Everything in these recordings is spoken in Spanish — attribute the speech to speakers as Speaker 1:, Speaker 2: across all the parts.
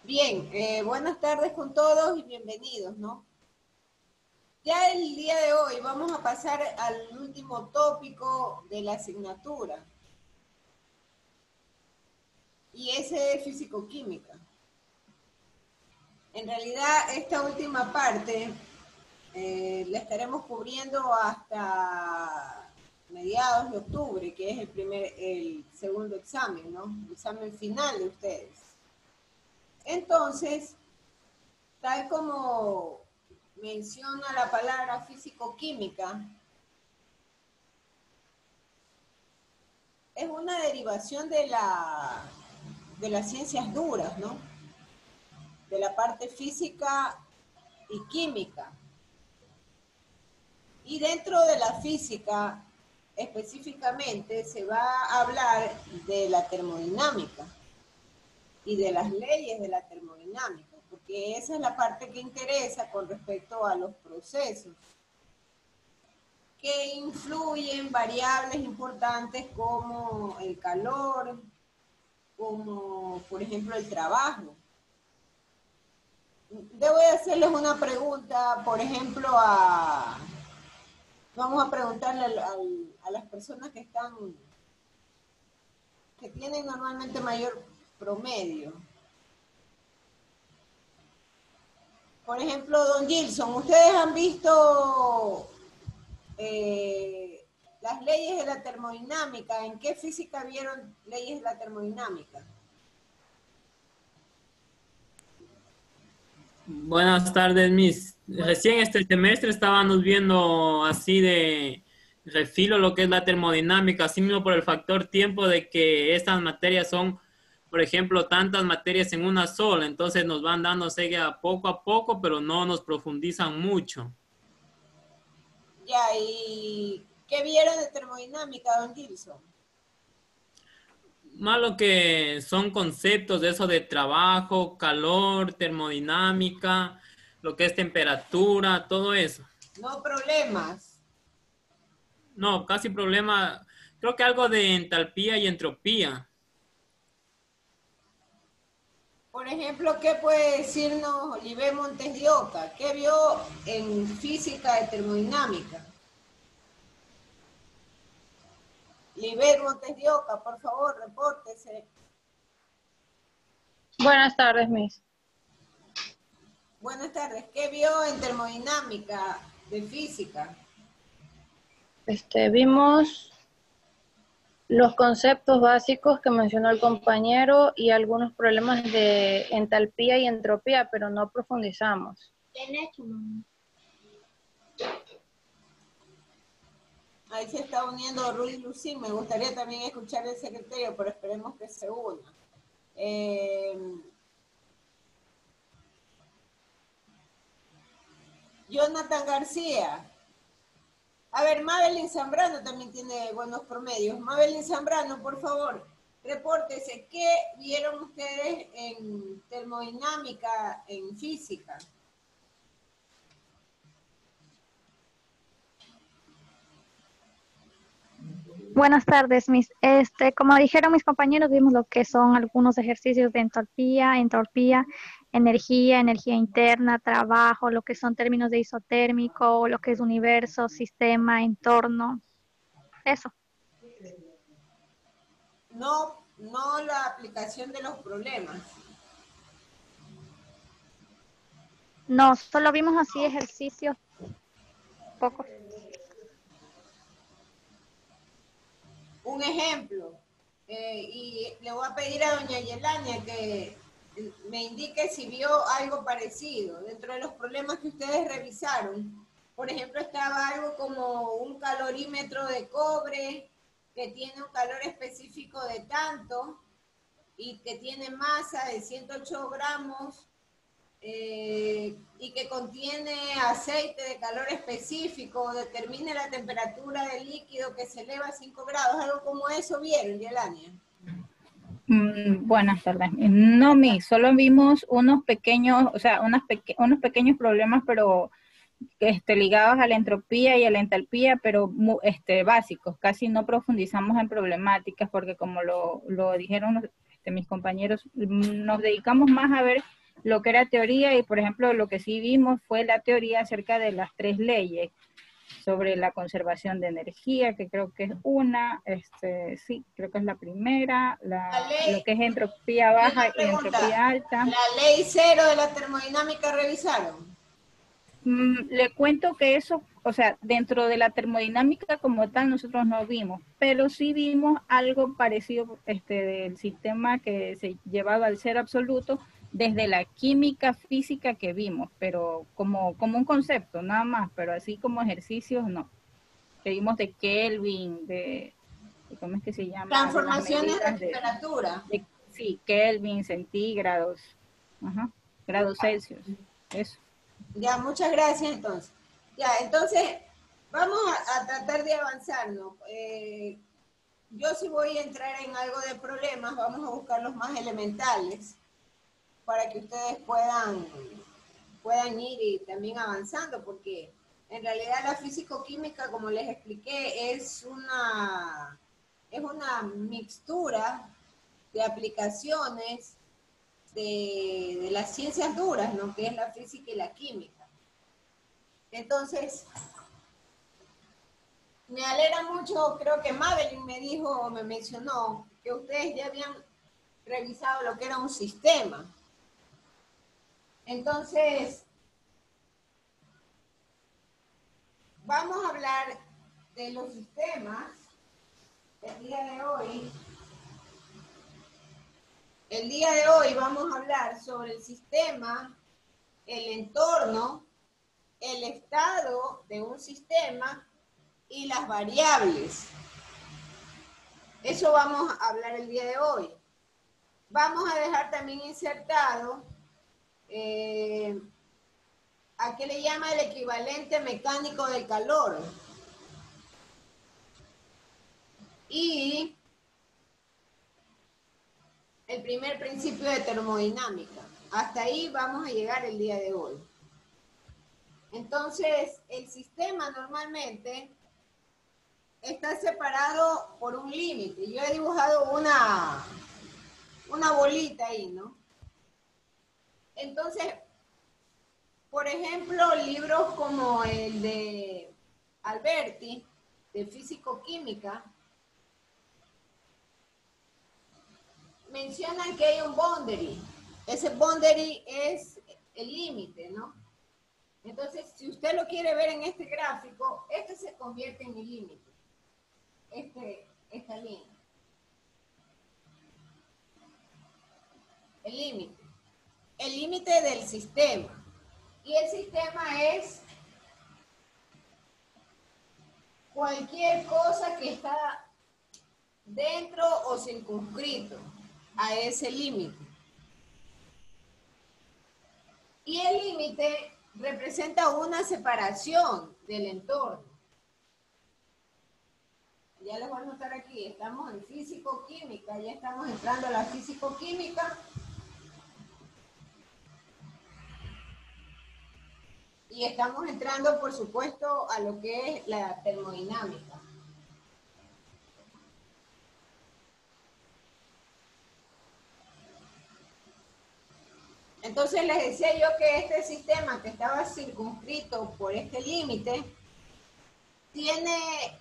Speaker 1: Bien, buenas tardes con todos y bienvenidos, ¿no? Ya el día de hoy vamos a pasar al último tópico de la asignatura. Y ese es físico-química. En realidad, esta última parte la estaremos cubriendo hasta mediados de octubre, que es el segundo examen, ¿no? El examen final de ustedes. Entonces, tal como menciona la palabra físico-química, es una derivación de las ciencias duras, ¿no? De la parte física y química. Y dentro de la física, específicamente, se va a hablar de la termodinámica y de las leyes de la termodinámica, porque esa es la parte que interesa con respecto a los procesos, que influyen variables importantes como el calor, como por ejemplo el trabajo. Debo de hacerles una pregunta, por ejemplo, vamos a preguntarle a las personas que tienen normalmente mayor promedio. Por ejemplo, don Gilson, ¿ustedes han visto las leyes de la termodinámica? ¿En qué física vieron leyes de la termodinámica?
Speaker 2: Buenas tardes, Miss. Recién este semestre estábamos viendo así de refilo lo que es la termodinámica, así mismo por el factor tiempo de que estas materias son, por ejemplo, tantas materias en una sola, entonces nos van dando seguida poco a poco, pero no nos profundizan mucho.
Speaker 1: Ya, ¿y qué vieron de termodinámica, don Gilson?
Speaker 2: Más lo que son conceptos de eso de trabajo, calor, termodinámica, lo que es temperatura, todo eso.
Speaker 1: No problemas.
Speaker 2: No, casi problema, creo que algo de entalpía y entropía.
Speaker 1: Por ejemplo, ¿qué puede decirnos Oliver Montes de Oca? ¿Qué vio en física de termodinámica? Oliver Montes de Oca, por favor, repórtese.
Speaker 3: Buenas tardes, Miss.
Speaker 1: Buenas tardes. ¿Qué vio en termodinámica de física?
Speaker 3: Vimos los conceptos básicos que mencionó el compañero y algunos problemas de entalpía y entropía, pero no profundizamos.
Speaker 1: Ahí se está uniendo Rudy Lucín. Me gustaría también escuchar el secretario, pero esperemos que se una. Jonathan García. A ver, Mabelin Zambrano también tiene buenos promedios. Mabelin Zambrano, por favor, repórtese. ¿Qué vieron ustedes en termodinámica, en física?
Speaker 4: Buenas tardes, como dijeron mis compañeros, vimos lo que son algunos ejercicios de entropía, energía interna, trabajo, lo que son términos de isotérmico, lo que es universo, sistema, entorno, eso.
Speaker 1: No la aplicación de los problemas.
Speaker 4: No, solo vimos así ejercicios pocos.
Speaker 1: Un ejemplo, y le voy a pedir a doña Yelania que me indique si vio algo parecido dentro de los problemas que ustedes revisaron. Por ejemplo, estaba algo como un calorímetro de cobre que tiene un calor específico de tanto y que tiene masa de 108 gramos y que contiene aceite de calor específico, determine la temperatura del líquido que se eleva a 5 grados, algo como eso vieron, Yelania.
Speaker 5: Buenas tardes. No, solo vimos unos pequeños, o sea, unos pequeños problemas, pero ligados a la entropía y a la entalpía, pero básicos. Casi no profundizamos en problemáticas porque como lo dijeron mis compañeros, nos dedicamos más a ver lo que era teoría y, por ejemplo, lo que sí vimos fue la teoría acerca de las 3 leyes sobre la conservación de energía, que creo que es una, sí, creo que es la primera, lo que es entropía baja y entropía alta.
Speaker 1: ¿La ley cero de la termodinámica revisaron?
Speaker 5: Le cuento que eso, o sea, dentro de la termodinámica como tal nosotros no vimos, pero sí vimos algo parecido del sistema que se llevaba al cero absoluto desde la química física que vimos, pero como un concepto nada más, pero así como ejercicios no. Que vimos de Kelvin, ¿cómo es que se llama?
Speaker 1: Transformaciones de temperatura.
Speaker 5: Sí, Kelvin, centígrados, grados Celsius, eso.
Speaker 1: Ya, muchas gracias entonces. Ya, entonces vamos a tratar de avanzar, ¿no? Yo sí voy a entrar en algo de problemas, vamos a buscar los más elementales para que ustedes puedan ir y también avanzando, porque en realidad la físico-química, como les expliqué, es una mixtura de aplicaciones de las ciencias duras, ¿no? Que es la física y la química. Entonces, me alegra mucho, creo que Madeline me dijo o me mencionó que ustedes ya habían revisado lo que era un sistema. Entonces, vamos a hablar de los sistemas el día de hoy. El día de hoy vamos a hablar sobre el sistema, el entorno, el estado de un sistema y las variables. Eso vamos a hablar el día de hoy. Vamos a dejar también insertado a qué le llama el equivalente mecánico del calor. Y el primer principio de termodinámica. Hasta ahí vamos a llegar el día de hoy. Entonces, el sistema normalmente está separado por un límite. Yo he dibujado una bolita ahí, ¿no? Entonces, por ejemplo, libros como el de Alberti, de Físico-Química, mencionan que hay un boundary. Ese boundary es el límite, ¿no? Entonces, si usted lo quiere ver en este gráfico, este se convierte en el límite. Esta línea. El límite. El límite del sistema. Y el sistema es cualquier cosa que está dentro o circunscrito a ese límite. Y el límite representa una separación del entorno. Ya les voy a anotar aquí, estamos en físico-química, ya estamos entrando a la físico-química. Y estamos entrando, por supuesto, a lo que es la termodinámica. Entonces les decía yo que este sistema que estaba circunscrito por este límite tiene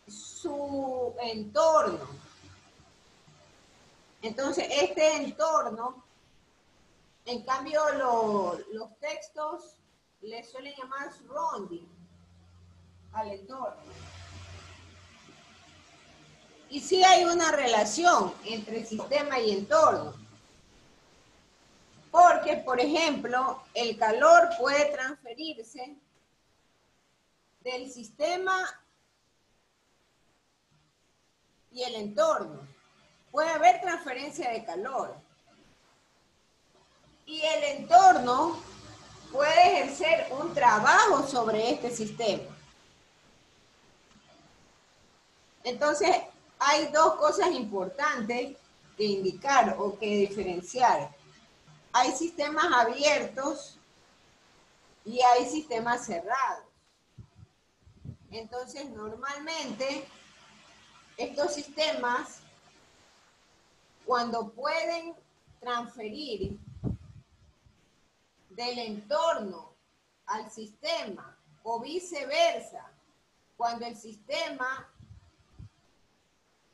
Speaker 1: su entorno. Entonces este entorno, en cambio los textos le suelen llamar surrounding al entorno. Y sí hay una relación entre sistema y entorno. Porque, por ejemplo, el calor puede transferirse del sistema y el entorno. Puede haber transferencia de calor. Y el entorno puede ejercer un trabajo sobre este sistema. Entonces, hay dos cosas importantes que indicar o que diferenciar. Hay sistemas abiertos y hay sistemas cerrados. Entonces, normalmente, estos sistemas, cuando pueden transferir del entorno al sistema o viceversa, cuando el sistema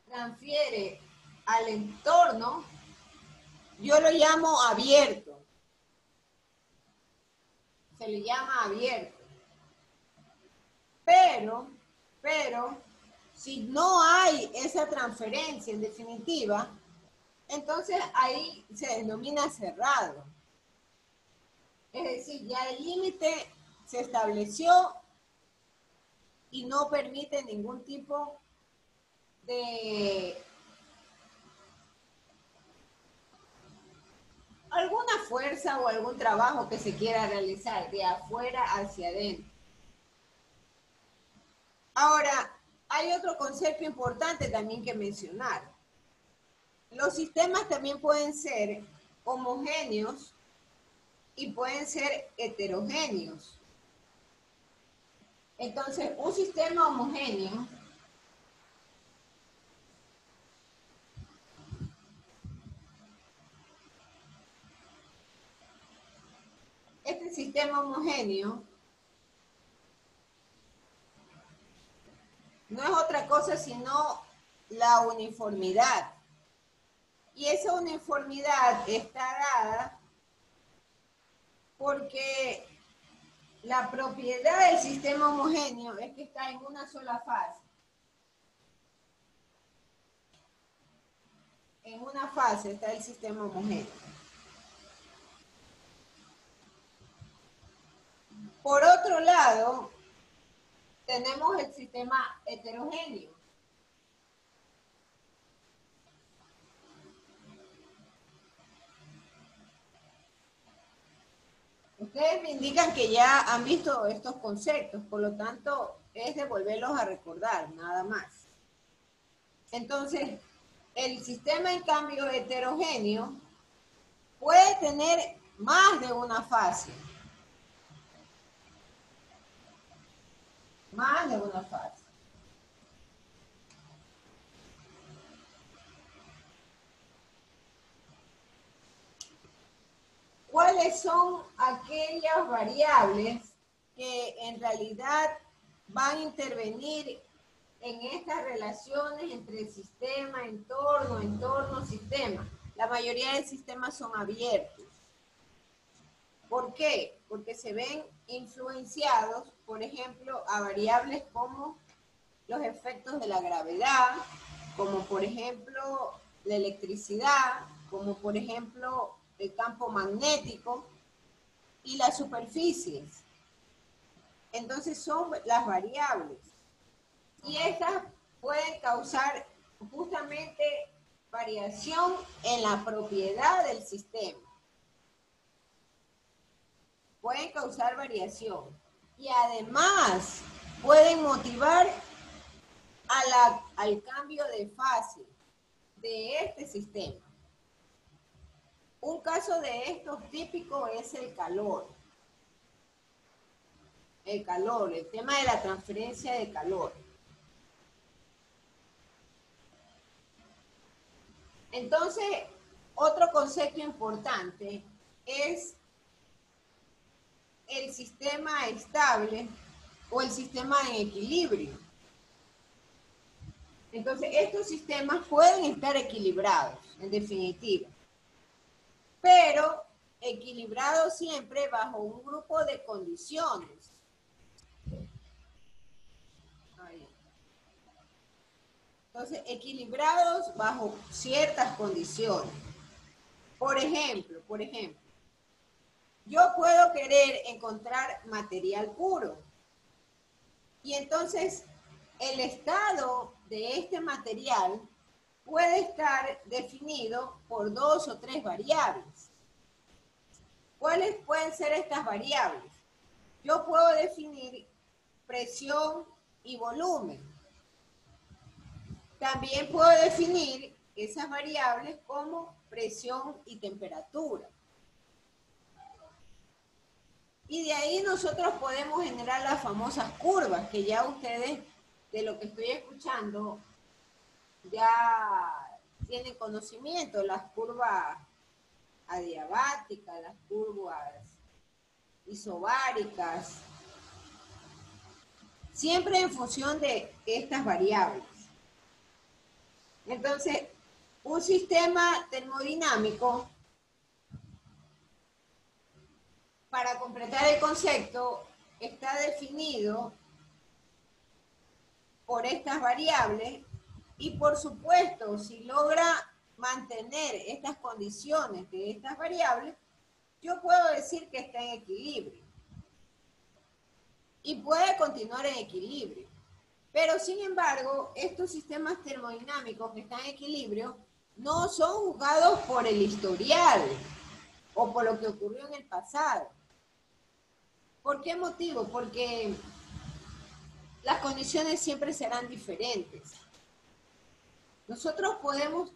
Speaker 1: transfiere al entorno, yo lo llamo abierto. Se le llama abierto. Pero, si no hay esa transferencia en definitiva, entonces ahí se denomina cerrado. Es decir, ya el límite se estableció y no permite ningún tipo de alguna fuerza o algún trabajo que se quiera realizar de afuera hacia adentro. Ahora, hay otro concepto importante también que mencionar. Los sistemas también pueden ser homogéneos y pueden ser heterogéneos. Entonces, un sistema homogéneo este sistema homogéneo no es otra cosa sino la uniformidad. Y esa uniformidad está dada porque la propiedad del sistema homogéneo es que está en una sola fase. En una fase está el sistema homogéneo. Por otro lado, tenemos el sistema heterogéneo. Ustedes me indican que ya han visto estos conceptos, por lo tanto, es de volverlos a recordar, nada más. Entonces, el sistema, en cambio, heterogéneo puede tener más de una fase. Más de una fase. ¿Cuáles son aquellas variables que en realidad van a intervenir en estas relaciones entre sistema, entorno, entorno, sistema? La mayoría de sistemas son abiertos. ¿Por qué? Porque se ven influenciados, por ejemplo, a variables como los efectos de la gravedad, como por ejemplo la electricidad, como por ejemplo el campo magnético y las superficies. Entonces son las variables. Y estas pueden causar justamente variación en la propiedad del sistema. Pueden causar variación. Y además pueden motivar al cambio de fase de este sistema. Un caso de estos típico es el calor. El calor, el tema de la transferencia de calor. Entonces, otro concepto importante es el sistema estable o el sistema en equilibrio. Entonces, estos sistemas pueden estar equilibrados, en definitiva, pero equilibrados siempre bajo un grupo de condiciones. Entonces, equilibrados bajo ciertas condiciones. Por ejemplo, yo puedo querer encontrar material puro. Y entonces, el estado de este material puede estar definido por 2 o 3 variables. ¿Cuáles pueden ser estas variables? Yo puedo definir presión y volumen. También puedo definir esas variables como presión y temperatura. Y de ahí nosotros podemos generar las famosas curvas, que ya ustedes, de lo que estoy escuchando, ya tienen conocimiento, las curvas adiabáticas, las curvas isobáricas, siempre en función de estas variables. Entonces, un sistema termodinámico, para completar el concepto, está definido por estas variables y, por supuesto, si logra mantener estas condiciones de estas variables, yo puedo decir que está en equilibrio y puede continuar en equilibrio. Pero, sin embargo, estos sistemas termodinámicos que están en equilibrio no son juzgados por el historial o por lo que ocurrió en el pasado. ¿Por qué motivo? Porque las condiciones siempre serán diferentes. Nosotros podemos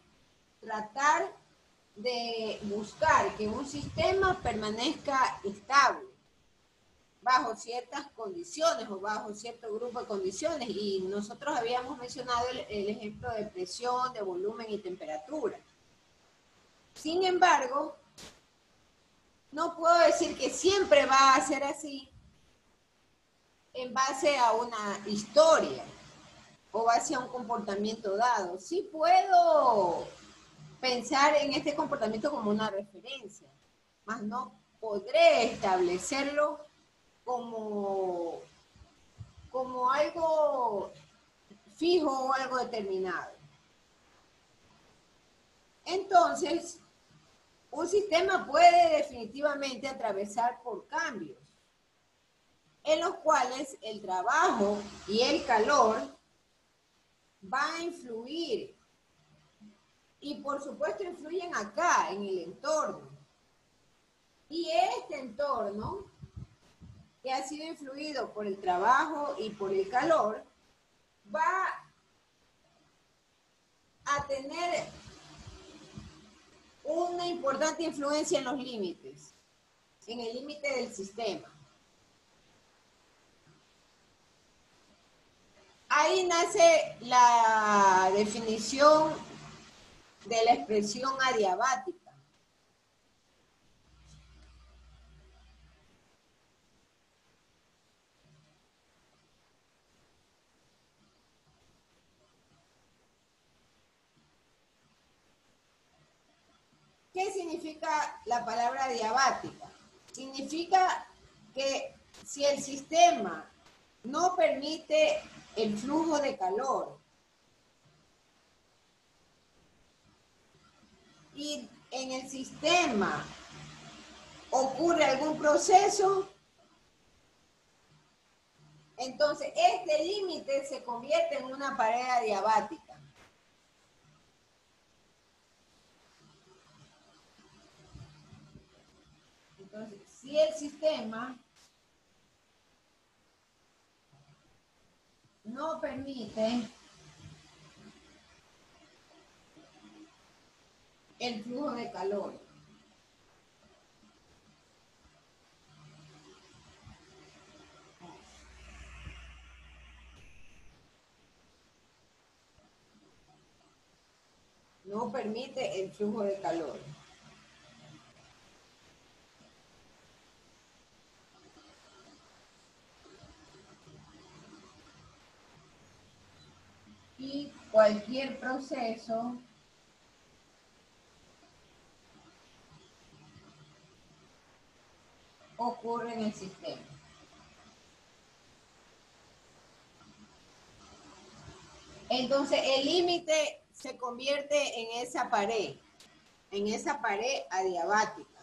Speaker 1: tratar de buscar que un sistema permanezca estable bajo ciertas condiciones o bajo cierto grupo de condiciones, y nosotros habíamos mencionado el ejemplo de presión, de volumen y temperatura. Sin embargo, no puedo decir que siempre va a ser así en base a una historia o base a un comportamiento dado. Sí puedo pensar en este comportamiento como una referencia, mas no podré establecerlo como algo fijo o algo determinado. Entonces, un sistema puede definitivamente atravesar por cambios, en los cuales el trabajo y el calor van a influir. Y por supuesto influyen acá, en el entorno. Y este entorno, que ha sido influido por el trabajo y por el calor, va a tener una importante influencia en los límites, en el límite del sistema. Ahí nace la definición de la expresión adiabática. ¿Qué significa la palabra adiabática? Significa que si el sistema no permite el flujo de calor y en el sistema ocurre algún proceso, entonces este límite se convierte en una pared adiabática. Entonces, si el sistema no permite el flujo de calor, no permite el flujo de calor. Y cualquier proceso ocurre en el sistema. Entonces el límite se convierte en esa pared adiabática.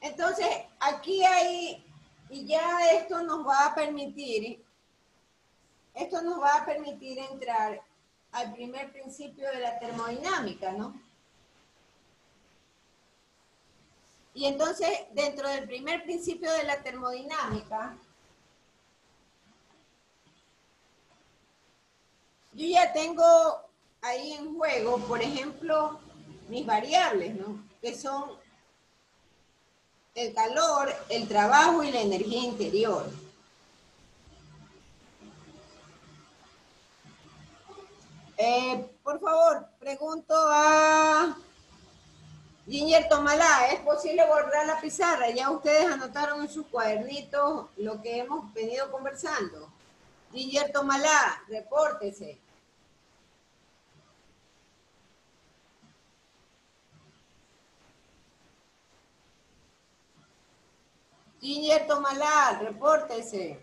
Speaker 1: Entonces aquí hay, y ya esto nos va a permitir entrar al primer principio de la termodinámica, ¿no? Y entonces, dentro del primer principio de la termodinámica, yo ya tengo ahí en juego, por ejemplo, mis variables, ¿no? Que son el calor, el trabajo y la energía interior. Por favor, pregunto a Ginger Tomalá, ¿es posible borrar la pizarra? Ya ustedes anotaron en sus cuadernitos lo que hemos venido conversando. Ginger Tomalá, repórtese. Ginger Tomalá, repórtese.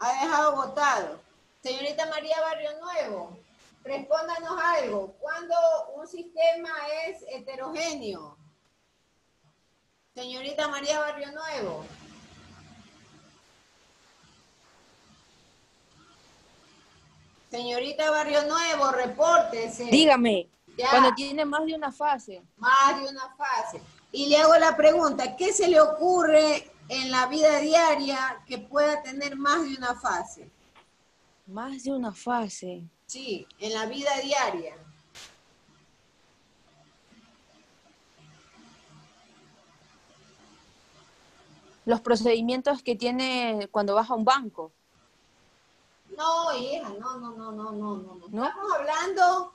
Speaker 1: Ha dejado votado. Señorita María Barrio Nuevo, respóndanos algo. ¿Cuándo un sistema es heterogéneo? Señorita María Barrio Nuevo. Señorita Barrio Nuevo, repórtese.
Speaker 6: Dígame,
Speaker 1: Ya.
Speaker 6: cuando tiene más de una fase.
Speaker 1: Más de una fase. Y le hago la pregunta, ¿qué se le ocurre en la vida diaria que pueda tener más de una fase?
Speaker 6: Más de una fase.
Speaker 1: Sí, en la vida diaria.
Speaker 6: Los procedimientos que tiene cuando vas a un banco.
Speaker 1: No, hija, no.
Speaker 6: ¿No?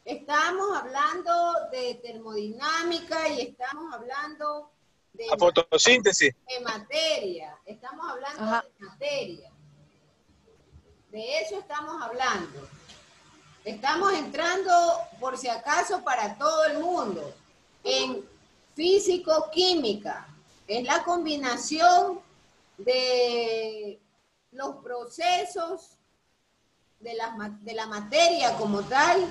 Speaker 1: Estamos hablando de termodinámica y estamos hablando de
Speaker 7: La fotosíntesis.
Speaker 1: materia. Estamos hablando
Speaker 6: Ajá.
Speaker 1: de materia. De eso estamos hablando. Estamos entrando, por si acaso, para todo el mundo, en físico-química. Es la combinación de los procesos de la materia como tal,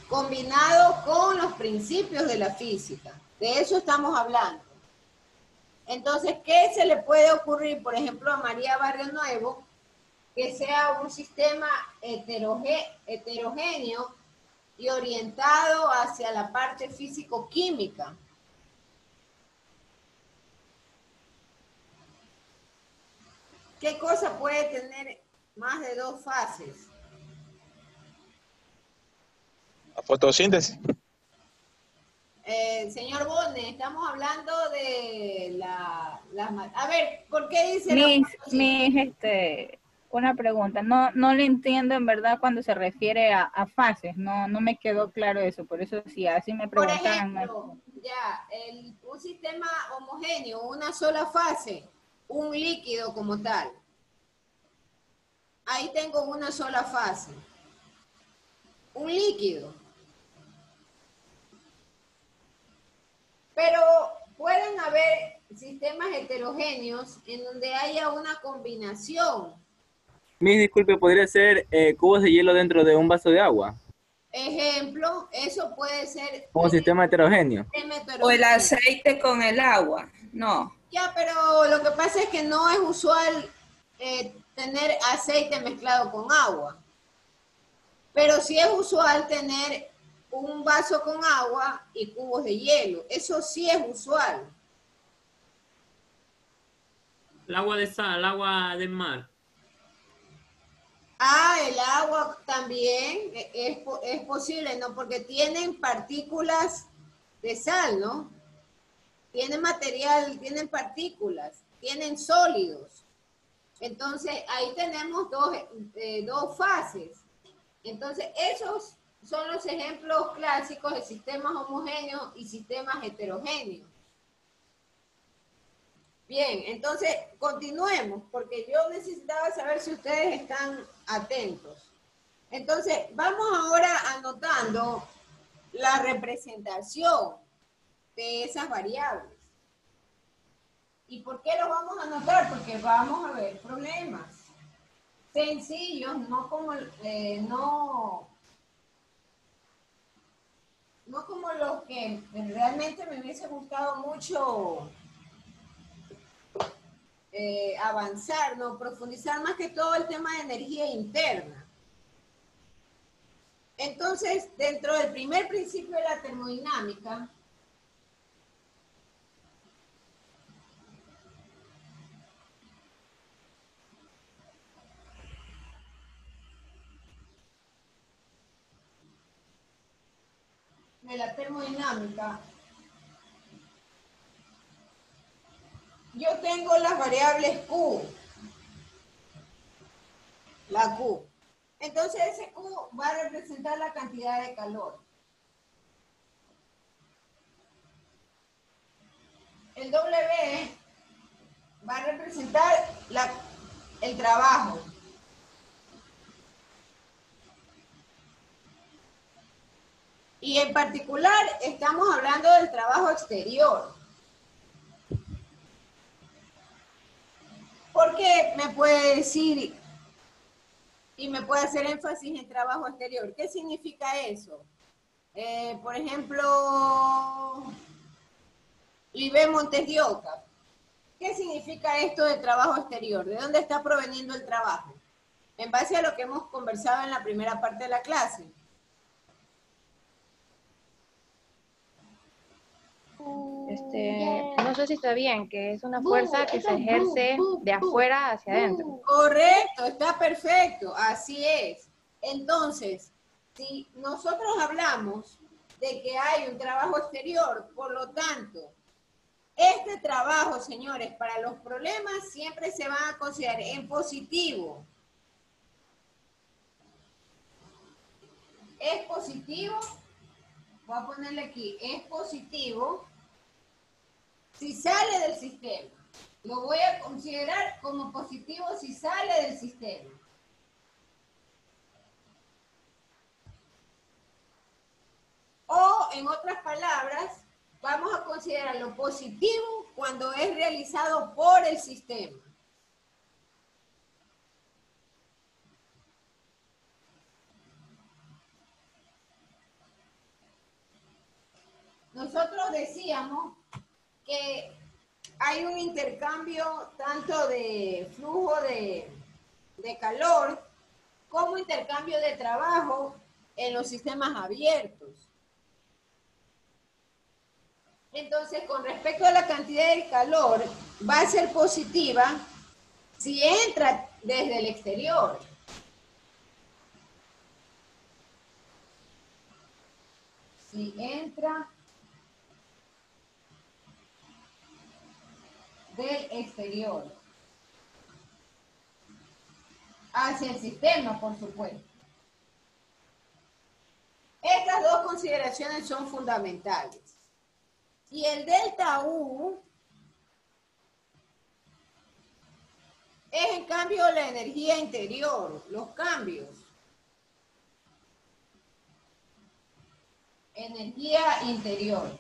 Speaker 1: combinado con los principios de la física. De eso estamos hablando. Entonces, ¿qué se le puede ocurrir, por ejemplo, a María Barrio Nuevo, que sea un sistema heterogéneo y orientado hacia la parte físico-química? ¿Qué cosa puede tener más de dos fases?
Speaker 7: La fotosíntesis.
Speaker 1: Señor Bone, estamos hablando de a ver, ¿por qué dice
Speaker 5: Una pregunta. No le entiendo en verdad cuando se refiere a fases. No me quedó claro eso. Por eso si así me
Speaker 1: Por
Speaker 5: preguntaran.
Speaker 1: ejemplo, un sistema homogéneo, una sola fase, un líquido como tal. Ahí tengo una sola fase. Un líquido. Pero pueden haber sistemas heterogéneos en donde haya una combinación.
Speaker 2: Miss, disculpe, ¿podría ser cubos de hielo dentro de un vaso de agua?
Speaker 1: Ejemplo, eso puede ser
Speaker 2: Como sistema heterogéneo.
Speaker 8: O el aceite con el agua. No.
Speaker 1: Ya, pero lo que pasa es que no es usual tener aceite mezclado con agua. Pero sí es usual tener un vaso con agua y cubos de hielo. Eso sí es usual.
Speaker 2: El agua de sal, el agua del mar.
Speaker 1: El agua también es posible, ¿no? Porque tienen partículas de sal, ¿no? Tienen material, tienen partículas, tienen sólidos. Entonces, ahí tenemos dos fases. Entonces, esos son los ejemplos clásicos de sistemas homogéneos y sistemas heterogéneos. Bien, entonces continuemos, porque yo necesitaba saber si ustedes están atentos. Entonces, vamos ahora anotando la representación de esas variables. ¿Y por qué lo vamos a anotar? Porque vamos a ver problemas sencillos, no como los que realmente me hubiese gustado mucho avanzar, ¿no? Profundizar más que todo el tema de energía interna. Entonces, dentro del primer principio de la termodinámica, yo tengo las variables Q. la Q. Entonces ese Q va a representar la cantidad de calor. El W va a representar el trabajo. Y en particular estamos hablando del trabajo exterior. ¿Por qué me puede decir y me puede hacer énfasis en trabajo exterior? ¿Qué significa eso? Por ejemplo, Libe Montes de Oca. ¿Qué significa esto de trabajo exterior? ¿De dónde está proveniendo el trabajo? En base a lo que hemos conversado en la primera parte de la clase.
Speaker 3: No sé si está bien, que es una fuerza que se ejerce de afuera hacia adentro.
Speaker 1: Correcto, está perfecto, así es. Entonces, si nosotros hablamos de que hay un trabajo exterior, por lo tanto, este trabajo, señores, para los problemas siempre se van a considerar en positivo. Es positivo, voy a ponerle aquí, es positivo si sale del sistema. Lo voy a considerar como positivo si sale del sistema. O, en otras palabras, vamos a considerarlo positivo cuando es realizado por el sistema. Nosotros decíamos que hay un intercambio tanto de flujo de calor como intercambio de trabajo en los sistemas abiertos. Entonces, con respecto a la cantidad de calor, va a ser positiva si entra desde el exterior. Si entra del exterior hacia el sistema, por supuesto. Estas dos consideraciones son fundamentales. Y el delta U es en cambio la energía interior, los cambios. Energía interior.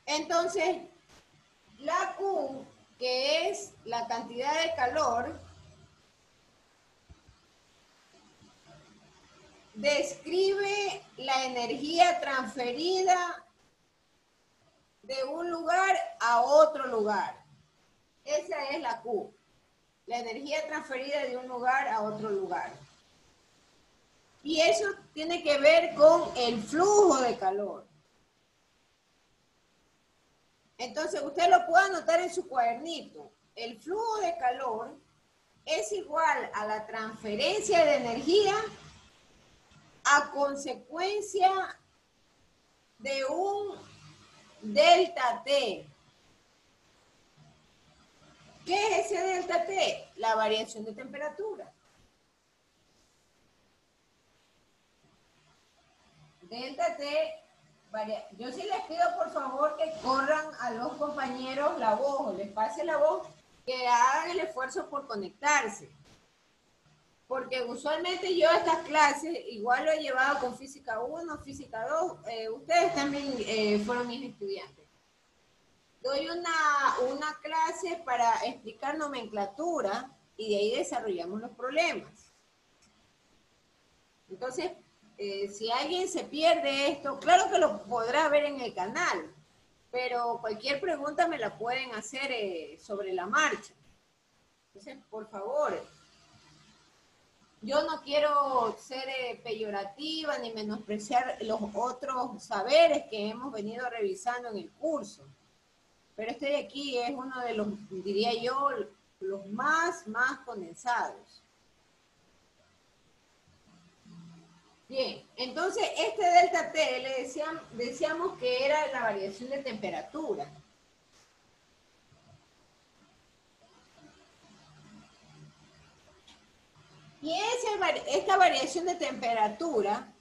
Speaker 1: Entonces, la Q, que es la cantidad de calor, describe la energía transferida de un lugar a otro lugar. Esa es la Q, la energía transferida de un lugar a otro lugar. Y eso tiene que ver con el flujo de calor. Entonces, usted lo puede anotar en su cuadernito. El flujo de calor es igual a la transferencia de energía a consecuencia de un delta T. ¿Qué es ese delta T? La variación de temperatura. Delta T, yo sí les pido por favor que corran a los compañeros la voz, les pase la voz, que hagan el esfuerzo por conectarse. Porque usualmente yo estas clases igual lo he llevado con física 1, física 2, ustedes también fueron mis estudiantes. Doy una clase para explicar nomenclatura y de ahí desarrollamos los problemas. Entonces, si alguien se pierde esto, claro que lo podrá ver en el canal, pero cualquier pregunta me la pueden hacer sobre la marcha. Entonces, por favor, yo no quiero ser peyorativa ni menospreciar los otros saberes que hemos venido revisando en el curso. Pero este de aquí es uno de los, diría yo, los más condensados. Bien, entonces este delta T le decíamos que era la variación de temperatura. esta variación de temperatura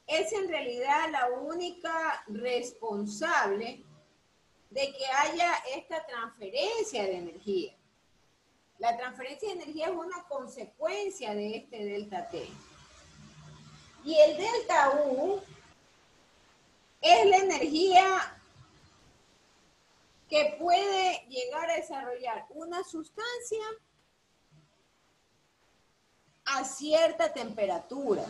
Speaker 1: es en realidad la única responsable de que haya esta transferencia de energía. La transferencia de energía es una consecuencia de este delta T. Y el delta U es la energía que puede llegar a desarrollar una sustancia a cierta temperatura.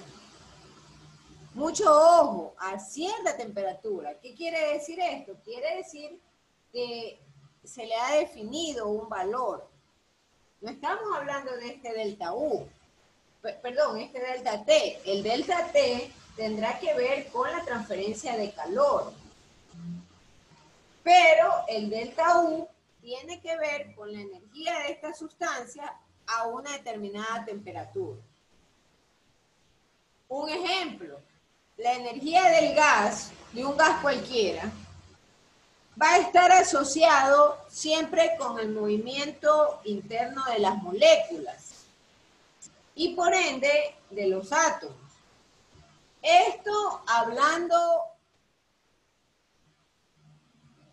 Speaker 1: Mucho ojo, a cierta temperatura. ¿Qué quiere decir esto? Quiere decir que se le ha definido un valor. No estamos hablando de este delta U, perdón, este delta T. El delta T tendrá que ver con la transferencia de calor. Pero el delta U tiene que ver con la energía de esta sustancia a una determinada temperatura. Un ejemplo, la energía del gas, de un gas cualquiera, va a estar asociado siempre con el movimiento interno de las moléculas y por ende de los átomos. Esto hablando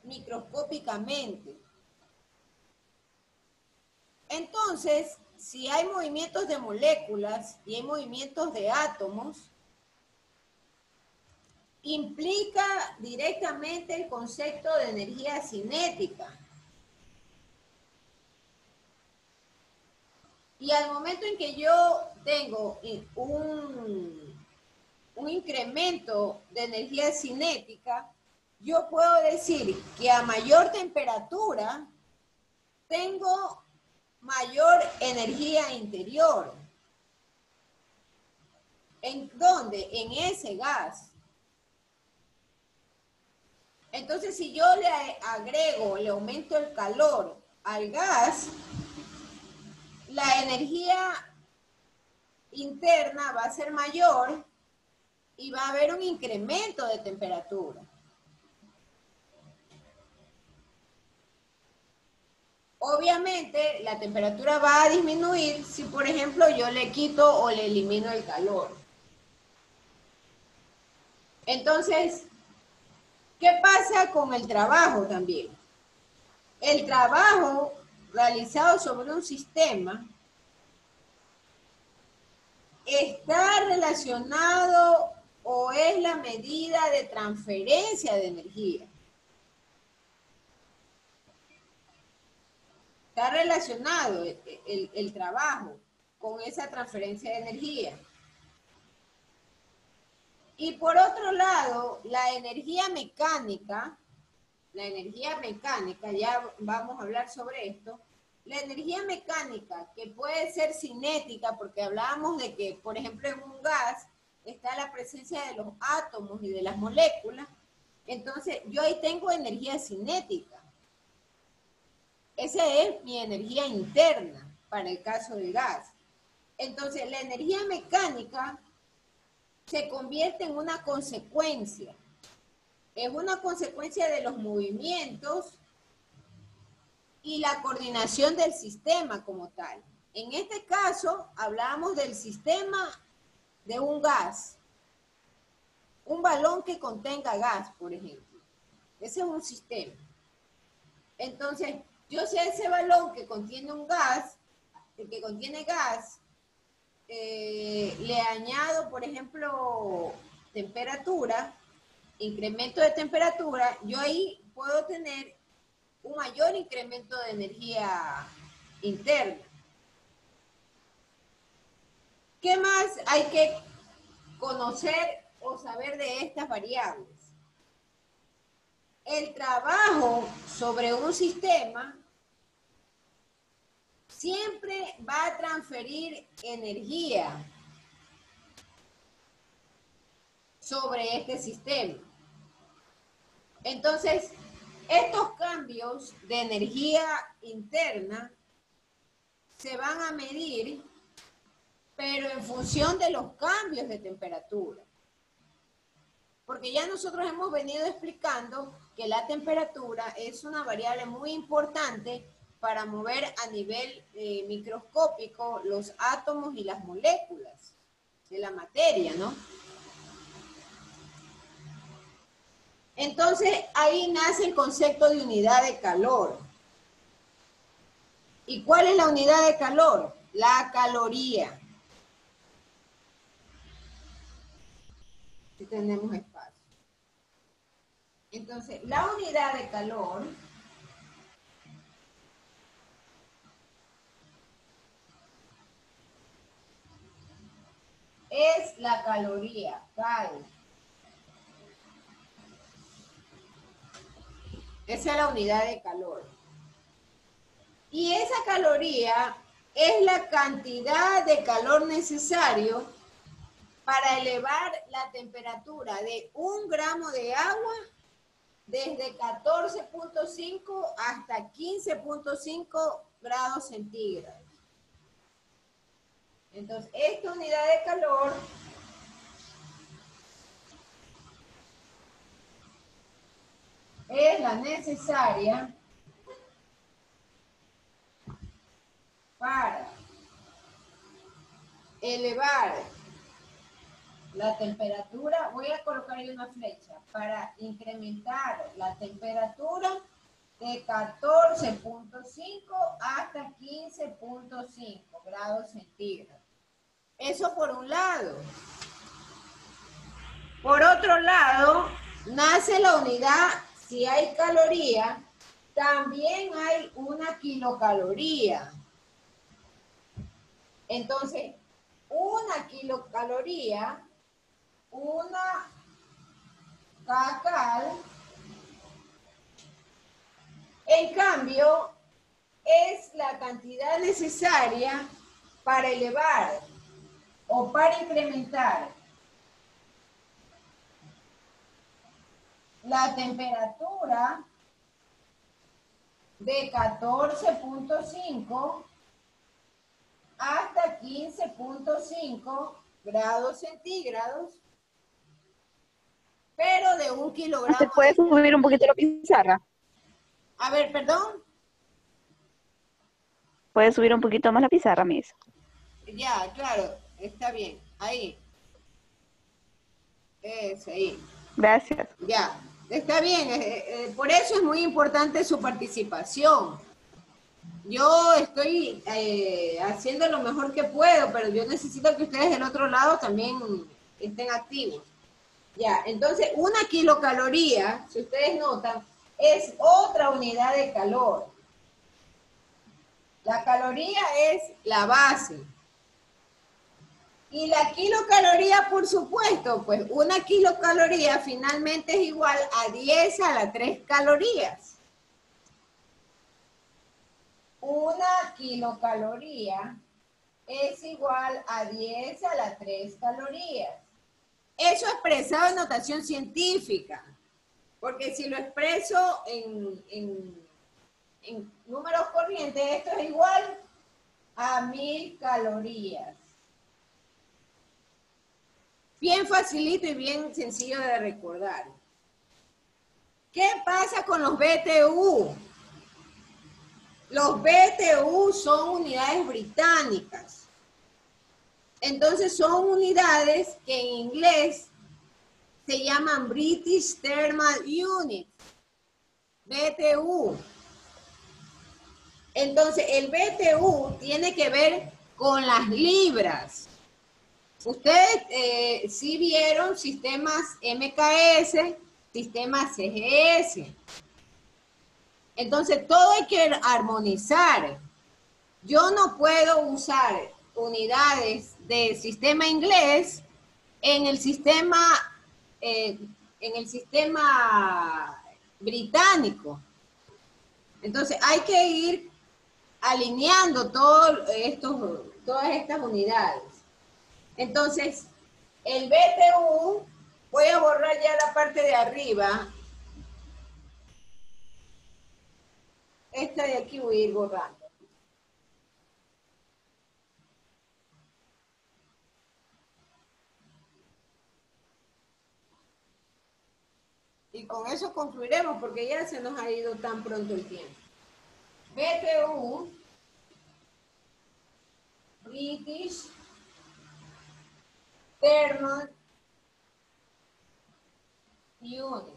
Speaker 1: microscópicamente. Entonces, si hay movimientos de moléculas y hay movimientos de átomos, implica directamente el concepto de energía cinética. Y al momento en que yo tengo un incremento de energía cinética, yo puedo decir que a mayor temperatura tengo mayor energía interior. ¿En dónde? En ese gas. Entonces, si yo le agrego, le aumento el calor al gas, la energía interna va a ser mayor y va a haber un incremento de temperatura. Obviamente, la temperatura va a disminuir si, por ejemplo, yo le quito o le elimino el calor. Entonces, ¿qué pasa con el trabajo también? El trabajo realizado sobre un sistema está relacionado o es la medida de transferencia de energía. Está relacionado el trabajo con esa transferencia de energía. Y por otro lado, la energía mecánica, ya vamos a hablar sobre esto, la energía mecánica que puede ser cinética, porque hablábamos de que, por ejemplo, en un gas está la presencia de los átomos y de las moléculas, entonces yo ahí tengo energía cinética. Esa es mi energía interna para el caso del gas. Entonces, la energía mecánica se convierte en una consecuencia. Es una consecuencia de los movimientos y la coordinación del sistema como tal. En este caso, hablamos del sistema de un gas. Un balón que contenga gas, por ejemplo. Ese es un sistema. Entonces, yo sé ese balón que contiene un gas, el que contiene gas, le añado, por ejemplo, temperatura, incremento de temperatura, yo ahí puedo tener un mayor incremento de energía interna. ¿Qué más hay que conocer o saber de estas variables? El trabajo sobre un sistema siempre va a transferir energía sobre este sistema. Entonces, estos cambios de energía interna se van a medir, pero en función de los cambios de temperatura. Porque ya nosotros hemos venido explicando que la temperatura es una variable muy importante para mover a nivel microscópico los átomos y las moléculas. de la materia, ¿no? Entonces, ahí nace el concepto de unidad de calor. ¿Y cuál es la unidad de calor? La caloría. Si tenemos espacio. Entonces, la unidad de calor es la caloría, cal. Esa es la unidad de calor. Y esa caloría es la cantidad de calor necesario para elevar la temperatura de 1 gramo de agua desde 14.5 hasta 15.5 grados centígrados. Entonces, esta unidad de calor es la necesaria para elevar la temperatura. Voy a colocar ahí una flecha para incrementar la temperatura de 14.5 hasta 15.5 grados centígrados. Eso por un lado. Por otro lado, nace la unidad, si hay caloría, también hay una kilocaloría. Entonces, una kilocaloría, una kcal, en cambio, es la cantidad necesaria para elevar o para incrementar la temperatura de 14.5 hasta 15.5 grados centígrados, pero de 1 kilogramo.
Speaker 9: ¿Se puede subir un poquito la pizarra?
Speaker 1: A ver, perdón.
Speaker 9: ¿Puede subir un poquito más la pizarra, Miss?
Speaker 1: Ya, claro, está bien. Ahí. Es ahí.
Speaker 9: Gracias.
Speaker 1: Ya, está bien. Por eso es muy importante su participación. Yo estoy haciendo lo mejor que puedo, pero yo necesito que ustedes del otro lado también estén activos. Ya, entonces una kilocaloría, si ustedes notan, es otra unidad de calor. La caloría es la base. Y la kilocaloría, por supuesto, pues una kilocaloría finalmente es igual a 10 a la 3 calorías. Una kilocaloría es igual a 10 a la 3 calorías. Eso expresado en notación científica, porque si lo expreso en números corrientes, esto es igual a 1000 calorías. Bien facilito y bien sencillo de recordar. ¿Qué pasa con los BTU? Los BTU son unidades británicas. Entonces son unidades que en inglés se llaman British Thermal Units, BTU. Entonces el BTU tiene que ver con las libras. Ustedes sí vieron sistemas MKS, sistemas CGS. Entonces todo hay que armonizar. Yo no puedo usar unidades del sistema inglés en el sistema británico. Entonces hay que ir alineando todas estas unidades. Entonces, el BTU, voy a borrar ya la parte de arriba. Esta de aquí voy a ir borrando. Y con eso concluiremos porque ya se nos ha ido tan pronto el tiempo. BTU, British thermal unit.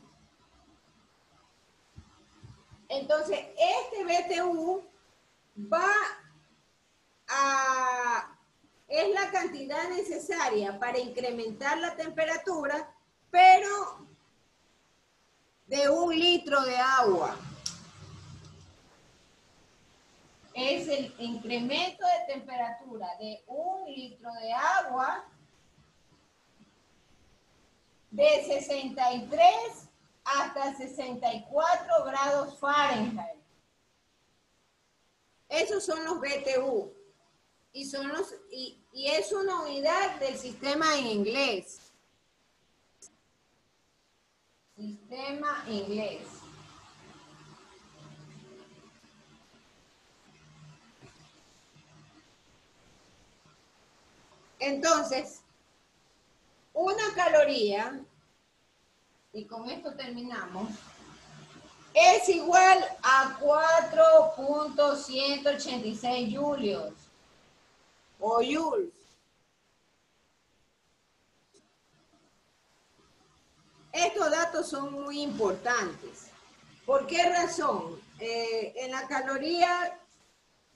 Speaker 1: Entonces, este BTU es la cantidad necesaria para incrementar la temperatura, pero de 1 litro de agua. Es el incremento de temperatura de 1 litro de agua de 63 hasta 64 grados Fahrenheit. Esos son los BTU. Y es una unidad del sistema en inglés. Sistema inglés. Entonces, una caloría, y con esto terminamos, es igual a 4.186 julios o joules. Estos datos son muy importantes. ¿Por qué razón? En la caloría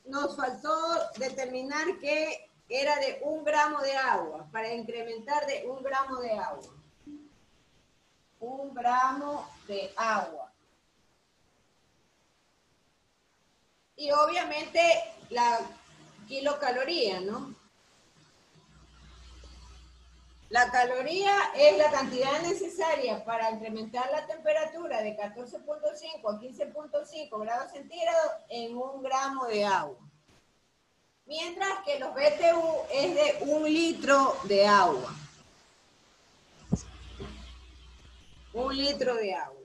Speaker 1: nos faltó determinar que era de 1 gramo de agua, para incrementar de 1 gramo de agua. 1 gramo de agua. Y obviamente la kilocaloría, ¿no? La caloría es la cantidad necesaria para incrementar la temperatura de 14.5 a 15.5 grados centígrados en 1 gramo de agua. Mientras que los BTU es de 1 litro de agua. 1 litro de agua.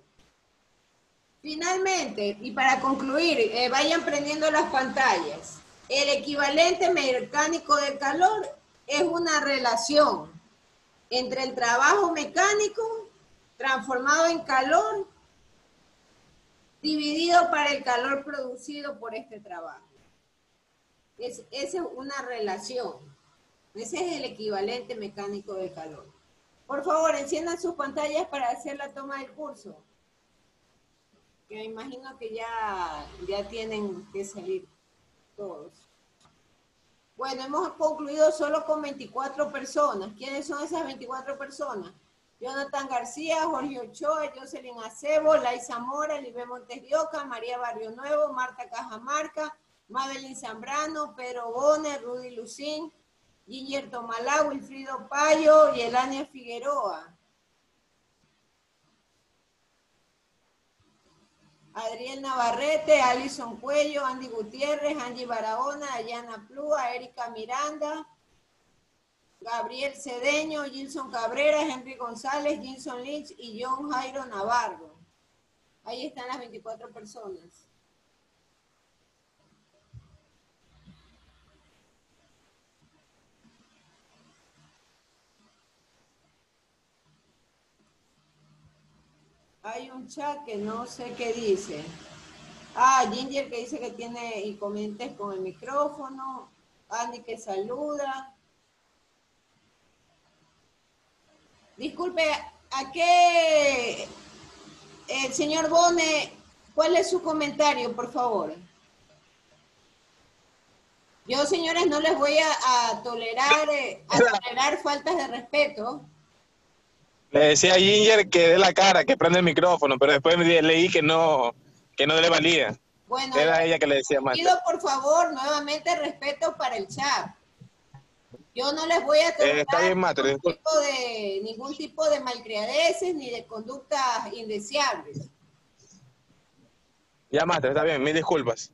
Speaker 1: Finalmente, y para concluir, vayan prendiendo las pantallas. El equivalente mecánico de calor es una relación entre el trabajo mecánico transformado en calor dividido para el calor producido por este trabajo. Esa es una relación. Ese es el equivalente mecánico de calor. Por favor, enciendan sus pantallas para hacer la toma del curso. Que me imagino que ya tienen que salir todos. Bueno, hemos concluido solo con 24 personas. ¿Quiénes son esas 24 personas? Jonathan García, Jorge Ochoa, Jocelyn Acebo, Laisa Mora, Libe Montes de Oca, María Barrio Nuevo, Marta Cajamarca, Madeline Zambrano, Pedro Boner, Rudy Lucín, Ginger Tomalá, Wilfrido Payo y Elania Figueroa. Adriel Navarrete, Alison Cuello, Andy Gutiérrez, Angie Barahona, Ayana Plúa, Erika Miranda, Gabriel Cedeño, Gilson Cabrera, Henry González, Gilson Lynch y John Jairo Navarro. Ahí están las 24 personas. Hay un chat que no sé qué dice. Ginger que dice que tiene y comentes con el micrófono. Andy que saluda. Disculpe, ¿a qué? El señor Bone, ¿cuál es su comentario, por favor? Yo, señores, no les voy a tolerar faltas de respeto.
Speaker 7: Le decía a Ginger que dé la cara, que prende el micrófono, pero después leí que no le valía.
Speaker 1: Bueno,
Speaker 7: era ella que le decía más.
Speaker 1: Pido por favor nuevamente respeto para el chat. Yo no les voy a tolerar ningún tipo de malcriadeces ni de conductas indeseables.
Speaker 7: Ya, Master, está bien, mil disculpas.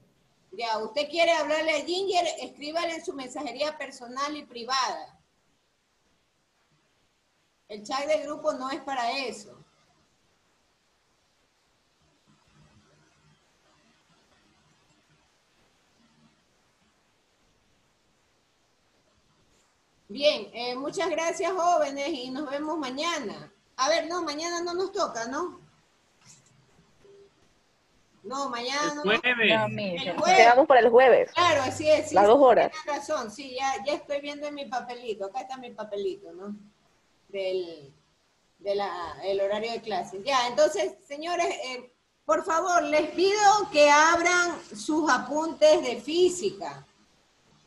Speaker 1: Ya, usted quiere hablarle a Ginger, escríbale en su mensajería personal y privada. El chat del grupo no es para eso. Bien, muchas gracias, jóvenes, y nos vemos mañana. A ver, no, mañana no nos toca, ¿no? No, mañana no. El jueves.
Speaker 9: Quedamos para el jueves.
Speaker 1: Claro, así es. Sí,
Speaker 9: las 2 horas.
Speaker 1: Tienes razón, sí, ya estoy viendo en mi papelito. Acá está mi papelito, ¿no? el horario de clases. Ya, entonces, señores, por favor, les pido que abran sus apuntes de física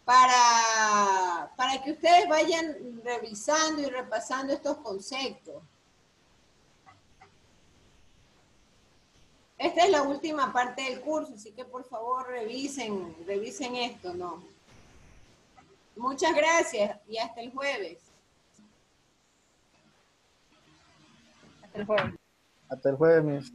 Speaker 1: para que ustedes vayan revisando y repasando estos conceptos. Esta es la última parte del curso, así que por favor revisen esto, ¿no? Muchas gracias y hasta el jueves.
Speaker 5: Hasta el jueves.
Speaker 10: Hasta el jueves, Miss.